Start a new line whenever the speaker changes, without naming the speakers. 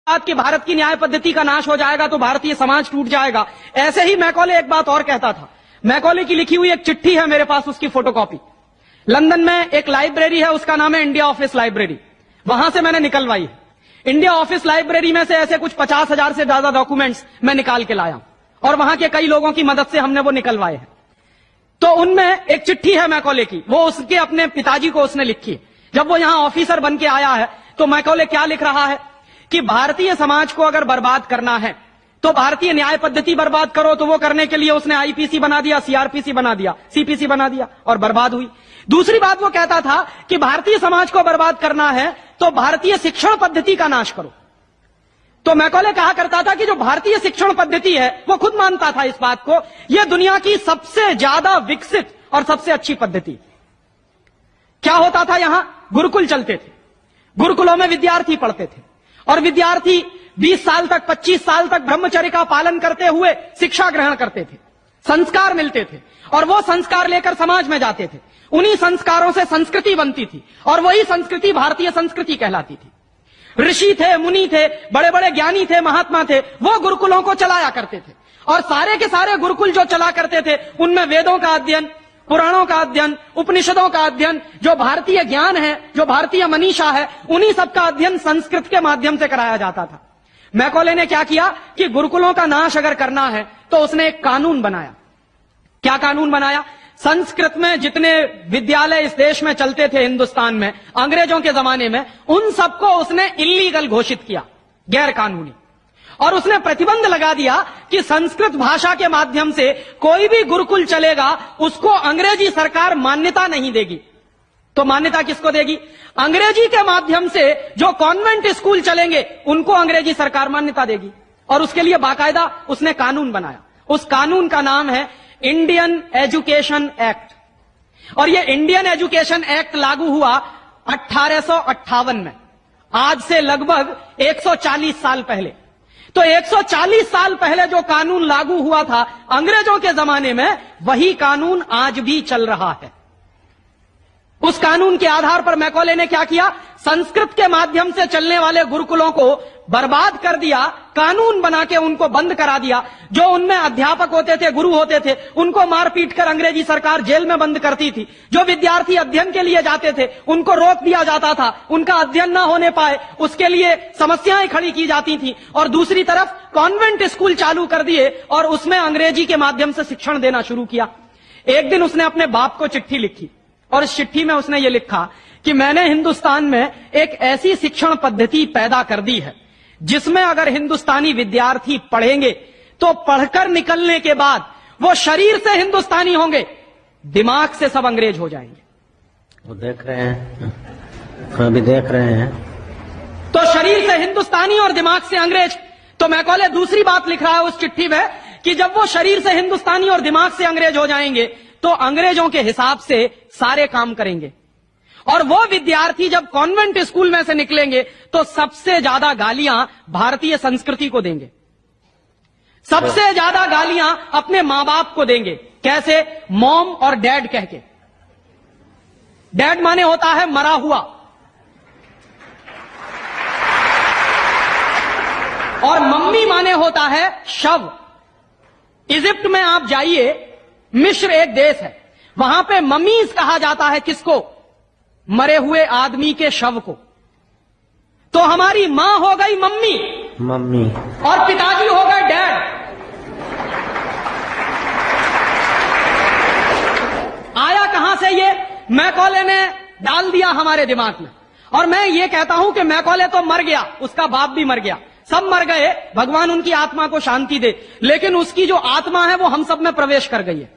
बात कि भारत की न्याय पद्धति का नाश हो जाएगा तो भारतीय समाज टूट जाएगा, ऐसे ही मैकॉले एक बात और कहता था। मैकॉले की लिखी हुई एक चिट्ठी है मेरे पास, उसकी फोटोकॉपी। लंदन में एक लाइब्रेरी है, उसका नाम है इंडिया ऑफिस लाइब्रेरी, वहां से मैंने निकलवाई है। इंडिया ऑफिस लाइब्रेरी में से ऐसे कुछ 50,000 से ज्यादा डॉक्यूमेंट्स मैं निकाल के लाया और वहां के कई लोगों की मदद से हमने वो निकलवाए हैं। तो उनमें एक चिट्ठी है मैकॉले की, वो उसके अपने पिताजी को उसने लिखी है। जब वो यहां ऑफिसर बन के आया है तो मैकॉले क्या लिख रहा है कि भारतीय समाज को अगर बर्बाद करना है तो भारतीय न्याय पद्धति बर्बाद करो। तो वो करने के लिए उसने आईपीसी बना दिया, सीआरपीसी बना दिया, सीपीसी बना दिया और बर्बाद हुई। दूसरी बात वो कहता था कि भारतीय समाज को बर्बाद करना है तो भारतीय शिक्षण पद्धति का नाश करो। तो मैकॉले कहा करता था कि जो भारतीय शिक्षण पद्धति है, वो खुद मानता था इस बात को, यह दुनिया की सबसे ज्यादा विकसित और सबसे अच्छी पद्धति। क्या होता था, यहां गुरुकुल चलते थे, गुरुकुलों में विद्यार्थी पढ़ते थे और विद्यार्थी 20 साल तक, 25 साल तक ब्रह्मचर्य का पालन करते हुए शिक्षा ग्रहण करते थे, संस्कार मिलते थे और वो संस्कार लेकर समाज में जाते थे। उन्हीं संस्कारों से संस्कृति बनती थी और वही संस्कृति भारतीय संस्कृति कहलाती थी। ऋषि थे, मुनि थे, बड़े बड़े ज्ञानी थे, महात्मा थे, वो गुरुकुलों को चलाया करते थे और सारे के सारे गुरुकुल जो चला करते थे उनमें वेदों का अध्ययन, पुराणों का अध्ययन, उपनिषदों का अध्ययन, जो भारतीय ज्ञान है, जो भारतीय मनीषा है, उन्हीं सबका अध्ययन संस्कृत के माध्यम से कराया जाता था। मैकॉले ने क्या किया कि गुरुकुलों का नाश अगर करना है तो उसने एक कानून बनाया। क्या कानून बनाया? संस्कृत में जितने विद्यालय इस देश में चलते थे, हिंदुस्तान में अंग्रेजों के जमाने में, उन सबको उसने इल्लीगल घोषित किया, गैर कानूनी। और उसने प्रतिबंध लगा दिया कि संस्कृत भाषा के माध्यम से कोई भी गुरुकुल चलेगा उसको अंग्रेजी सरकार मान्यता नहीं देगी। तो मान्यता किसको देगी? अंग्रेजी के माध्यम से जो कॉन्वेंट स्कूल चलेंगे उनको अंग्रेजी सरकार मान्यता देगी। और उसके लिए बाकायदा उसने कानून बनाया। उस कानून का नाम है इंडियन एजुकेशन एक्ट। और यह इंडियन एजुकेशन एक्ट लागू हुआ 1858 में, आज से लगभग 140 साल पहले। तो 140 साल पहले जो कानून लागू हुआ था अंग्रेजों के जमाने में, वही कानून आज भी चल रहा है। उस कानून के आधार पर मैकॉले ने क्या किया? संस्कृत के माध्यम से चलने वाले गुरुकुलों को बर्बाद कर दिया, कानून बना के उनको बंद करा दिया। जो उनमें अध्यापक होते थे, गुरु होते थे, उनको मार पीट कर अंग्रेजी सरकार जेल में बंद करती थी। जो विद्यार्थी अध्ययन के लिए जाते थे उनको रोक दिया जाता था, उनका अध्ययन ना होने पाए उसके लिए समस्याएं खड़ी की जाती थी। और दूसरी तरफ कॉन्वेंट स्कूल चालू कर दिए और उसमें अंग्रेजी के माध्यम से शिक्षण देना शुरू किया। एक दिन उसने अपने बाप को चिट्ठी लिखी और इस चिट्ठी में उसने ये लिखा कि मैंने हिंदुस्तान में एक ऐसी शिक्षण पद्धति पैदा कर दी है जिसमें अगर हिंदुस्तानी विद्यार्थी पढ़ेंगे तो पढ़कर निकलने के बाद वो शरीर से हिंदुस्तानी होंगे, दिमाग से सब अंग्रेज हो जाएंगे।
वो देख रहे हैं, अभी देख रहे हैं।
तो शरीर से हिंदुस्तानी और दिमाग से अंग्रेज। तो मैकॉले दूसरी बात लिख रहा है उस चिट्ठी में कि जब वो शरीर से हिंदुस्तानी और दिमाग से अंग्रेज हो जाएंगे तो अंग्रेजों के हिसाब से सारे काम करेंगे। और वो विद्यार्थी जब कॉन्वेंट स्कूल में से निकलेंगे तो सबसे ज्यादा गालियां भारतीय संस्कृति को देंगे, सबसे ज्यादा गालियां अपने मां बाप को देंगे। कैसे? मॉम और डैड कह के। डैड माने होता है मरा हुआ और मम्मी माने होता है शव। इजिप्ट में आप जाइए, मिस्र एक देश है, वहां पे ममीज कहा जाता है किसको? मरे हुए आदमी के शव को। तो हमारी मां हो गई मम्मी और पिताजी हो गए डैड। आया कहां से ये? मैकॉले ने डाल दिया हमारे दिमाग में। और मैं ये कहता हूं कि मैकॉले तो मर गया, उसका बाप भी मर गया, सब मर गए, भगवान उनकी आत्मा को शांति दे, लेकिन उसकी जो आत्मा है वो हम सब में प्रवेश कर गई है।